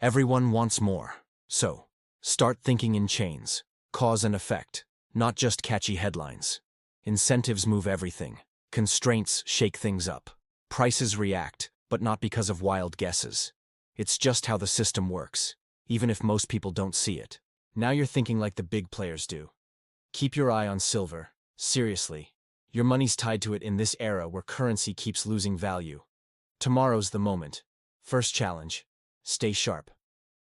Everyone wants more. So, start thinking in chains, cause and effect, not just catchy headlines. Incentives move everything. Constraints shake things up. Prices react, but not because of wild guesses. It's just how the system works, even if most people don't see it. Now you're thinking like the big players do. Keep your eye on silver. Seriously. Your money's tied to it in this era where currency keeps losing value. Tomorrow's the moment. First challenge. Stay sharp.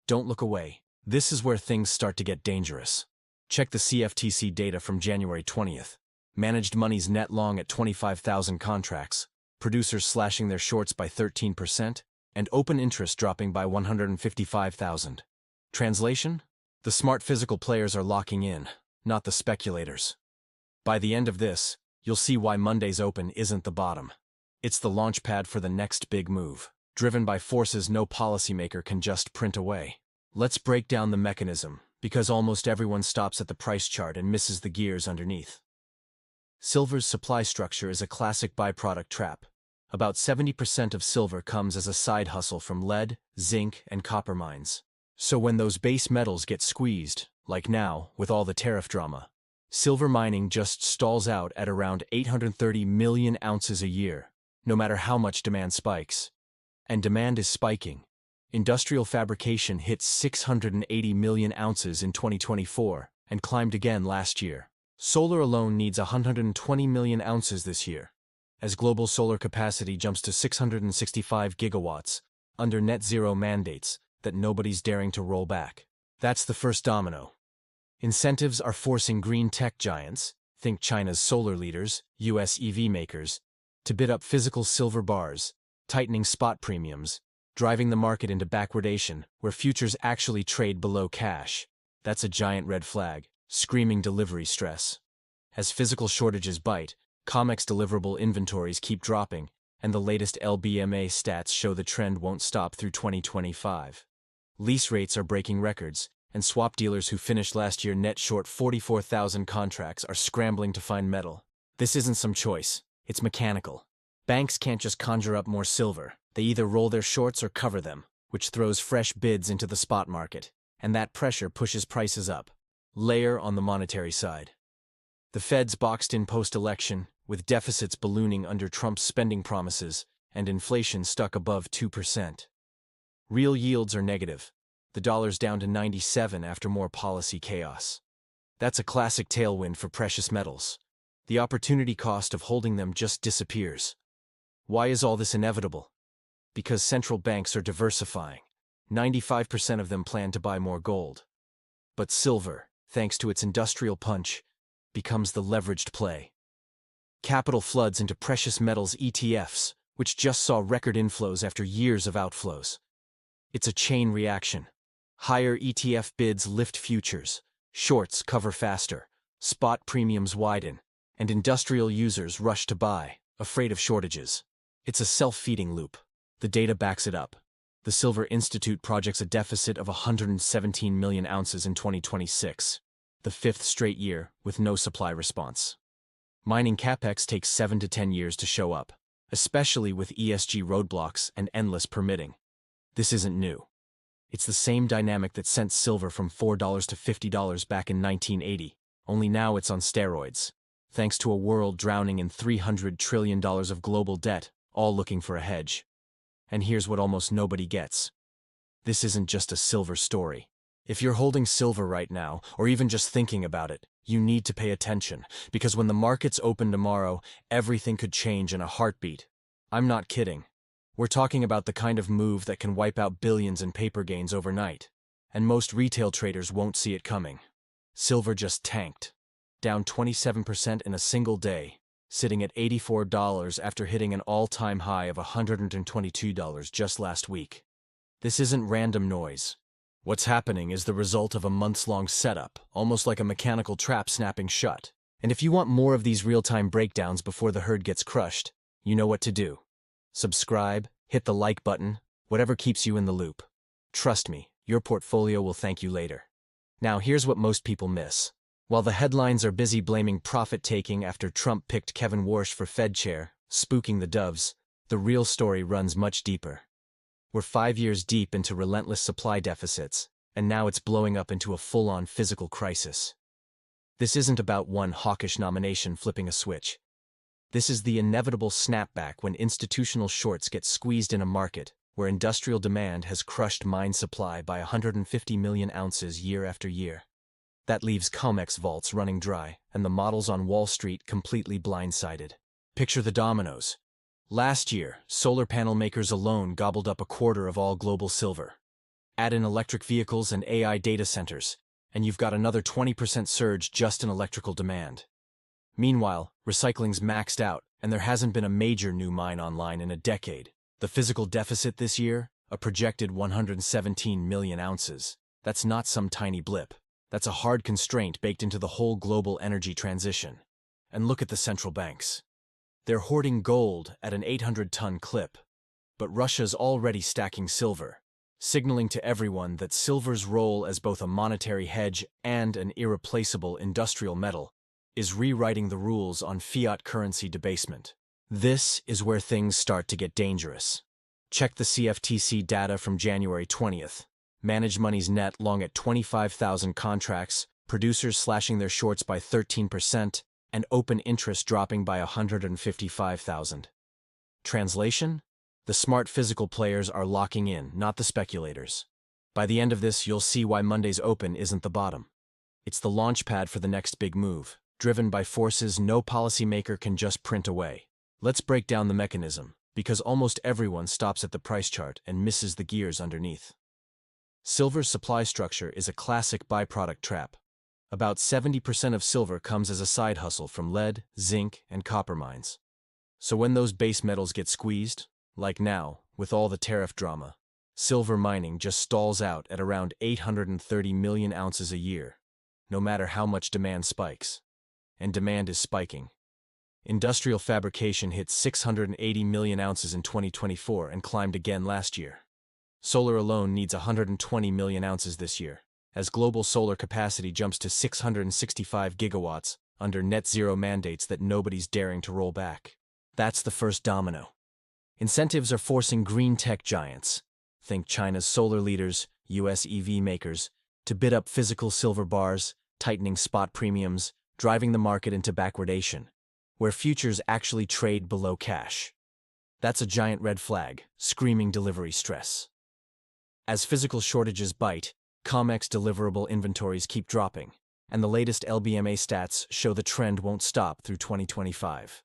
Don't look away. This is where things start to get dangerous. Check the CFTC data from January 20th. Managed money's net long at 25,000 contracts, producers slashing their shorts by 13%, and open interest dropping by 155,000. Translation? The smart physical players are locking in, not the speculators. By the end of this, you'll see why Monday's open isn't the bottom. It's the launch pad for the next big move, driven by forces no policymaker can just print away. Let's break down the mechanism, because almost everyone stops at the price chart and misses the gears underneath. Silver's supply structure is a classic byproduct trap. About 70% of silver comes as a side hustle from lead, zinc, and copper mines. So when those base metals get squeezed, like now, with all the tariff drama, silver mining just stalls out at around 830 million ounces a year, no matter how much demand spikes. And demand is spiking. Industrial fabrication hit 680 million ounces in 2024 and climbed again last year. Solar alone needs 120 million ounces this year, as global solar capacity jumps to 665 gigawatts under net zero mandates that nobody's daring to roll back. That's the first domino. Incentives are forcing green tech giants, think China's solar leaders, US EV makers, to bid up physical silver bars, tightening spot premiums, driving the market into backwardation where futures actually trade below cash. That's a giant red flag, screaming delivery stress. As physical shortages bite, COMEX deliverable inventories keep dropping, and the latest LBMA stats show the trend won't stop through 2025. Lease rates are breaking records, and swap dealers who finished last year net short 44,000 contracts are scrambling to find metal. This isn't some choice, it's mechanical. Banks can't just conjure up more silver. They either roll their shorts or cover them, which throws fresh bids into the spot market, and that pressure pushes prices up. Layer on the monetary side. The Fed's boxed in post-election, with deficits ballooning under Trump's spending promises and inflation stuck above 2%. Real yields are negative. The dollar's down to 97 after more policy chaos. That's a classic tailwind for precious metals. The opportunity cost of holding them just disappears. Why is all this inevitable? Because central banks are diversifying. 95% of them plan to buy more gold. But silver, thanks to its industrial punch, becomes the leveraged play. Capital floods into precious metals ETFs, which just saw record inflows after years of outflows. It's a chain reaction. Higher ETF bids lift futures, shorts cover faster, spot premiums widen, and industrial users rush to buy, afraid of shortages. It's a self-feeding loop. The data backs it up. The Silver Institute projects a deficit of 117 million ounces in 2026, the fifth straight year with no supply response. Mining capex takes 7 to 10 years to show up, especially with ESG roadblocks and endless permitting. This isn't new. It's the same dynamic that sent silver from $4 to $50 back in 1980, only now it's on steroids, thanks to a world drowning in $300 trillion of global debt, all looking for a hedge. And here's what almost nobody gets. This isn't just a silver story. If you're holding silver right now, or even just thinking about it, you need to pay attention, because when the markets open tomorrow, everything could change in a heartbeat. I'm not kidding. We're talking about the kind of move that can wipe out billions in paper gains overnight, and most retail traders won't see it coming. Silver just tanked, down 27% in a single day, sitting at $84 after hitting an all-time high of $122 just last week. This isn't random noise. What's happening is the result of a months-long setup, almost like a mechanical trap snapping shut. And if you want more of these real-time breakdowns before the herd gets crushed, you know what to do. Subscribe, hit the like button, whatever keeps you in the loop. Trust me, your portfolio will thank you later. Now here's what most people miss. While the headlines are busy blaming profit-taking after Trump picked Kevin Warsh for Fed chair, spooking the doves, the real story runs much deeper. We're 5 years deep into relentless supply deficits, and now it's blowing up into a full-on physical crisis. This isn't about one hawkish nomination flipping a switch. This is the inevitable snapback when institutional shorts get squeezed in a market where industrial demand has crushed mine supply by 150 million ounces year after year. That leaves COMEX vaults running dry and the models on Wall Street completely blindsided. Picture the dominoes. Last year, solar panel makers alone gobbled up a quarter of all global silver. Add in electric vehicles and AI data centers, and you've got another 20% surge just in electrical demand. Meanwhile, recycling's maxed out, and there hasn't been a major new mine online in a decade. The physical deficit this year? A projected 117 million ounces. That's not some tiny blip. That's a hard constraint baked into the whole global energy transition. And look at the central banks. They're hoarding gold at an 800-ton clip. But Russia's already stacking silver, signaling to everyone that silver's role as both a monetary hedge and an irreplaceable industrial metal is rewriting the rules on fiat currency debasement. This is where things start to get dangerous. Check the CFTC data from January 20th. Managed money's net long at 25,000 contracts, producers slashing their shorts by 13%, and open interest dropping by 155,000. Translation? The smart physical players are locking in, not the speculators. By the end of this, you'll see why Monday's open isn't the bottom. It's the launch pad for the next big move, driven by forces no policymaker can just print away. Let's break down the mechanism, because almost everyone stops at the price chart and misses the gears underneath. Silver's supply structure is a classic byproduct trap. About 70% of silver comes as a side hustle from lead, zinc, and copper mines. So when those base metals get squeezed, like now, with all the tariff drama, silver mining just stalls out at around 830 million ounces a year, no matter how much demand spikes. And demand is spiking. Industrial fabrication hit 680 million ounces in 2024 and climbed again last year. Solar alone needs 120 million ounces this year, as global solar capacity jumps to 665 gigawatts under net zero mandates that nobody's daring to roll back. That's the first domino. Incentives are forcing green tech giants, think China's solar leaders, US EV makers, to bid up physical silver bars, tightening spot premiums, driving the market into backwardation, where futures actually trade below cash. That's a giant red flag, screaming delivery stress. As physical shortages bite, COMEX deliverable inventories keep dropping, and the latest LBMA stats show the trend won't stop through 2025.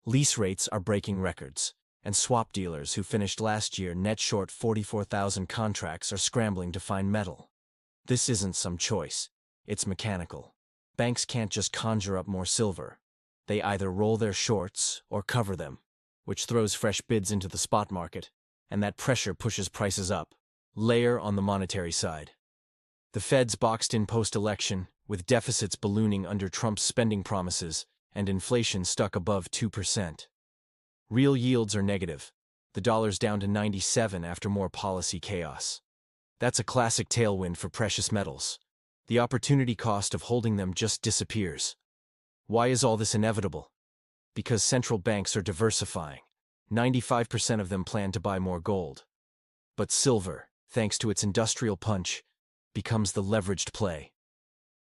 Lease rates are breaking records, and swap dealers who finished last year net short 44,000 contracts are scrambling to find metal. This isn't some choice, it's mechanical. Banks can't just conjure up more silver. They either roll their shorts or cover them, which throws fresh bids into the spot market, and that pressure pushes prices up. Layer on the monetary side. The Fed's boxed in post-election, with deficits ballooning under Trump's spending promises and inflation stuck above 2%. Real yields are negative. The dollar's down to 97 after more policy chaos. That's a classic tailwind for precious metals. The opportunity cost of holding them just disappears. Why is all this inevitable? Because central banks are diversifying. 95% of them plan to buy more gold. But silver, thanks to its industrial punch, becomes the leveraged play.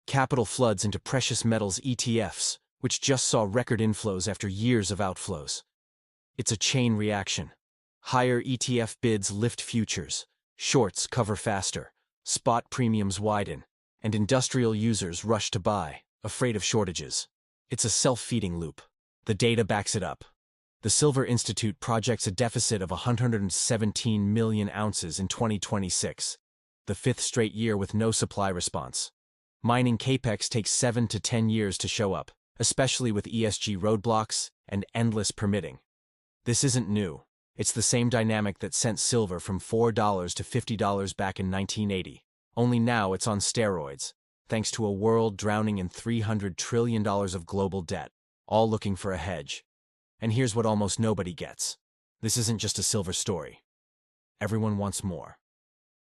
Capital floods into precious metals ETFs, which just saw record inflows after years of outflows. It's a chain reaction. Higher ETF bids lift futures, shorts cover faster, spot premiums widen, and industrial users rush to buy, afraid of shortages. It's a self-feeding loop. The data backs it up. The Silver Institute projects a deficit of 117 million ounces in 2026, the fifth straight year with no supply response. Mining capex takes 7 to 10 years to show up, especially with ESG roadblocks and endless permitting. This isn't new. It's the same dynamic that sent silver from $4 to $50 back in 1980. Only now it's on steroids, thanks to a world drowning in $300 trillion of global debt, all looking for a hedge. And here's what almost nobody gets. This isn't just a silver story. Everyone wants more.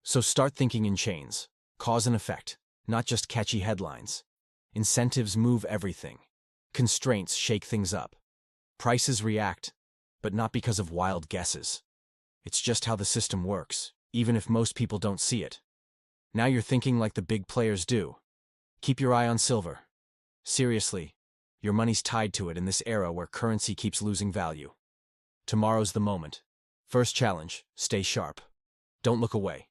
So start thinking in chains, cause and effect, not just catchy headlines. Incentives move everything. Constraints shake things up. Prices react, but not because of wild guesses. It's just how the system works, even if most people don't see it. Now you're thinking like the big players do. Keep your eye on silver. Seriously, your money's tied to it in this era where currency keeps losing value. Tomorrow's the moment. First challenge, stay sharp. Don't look away.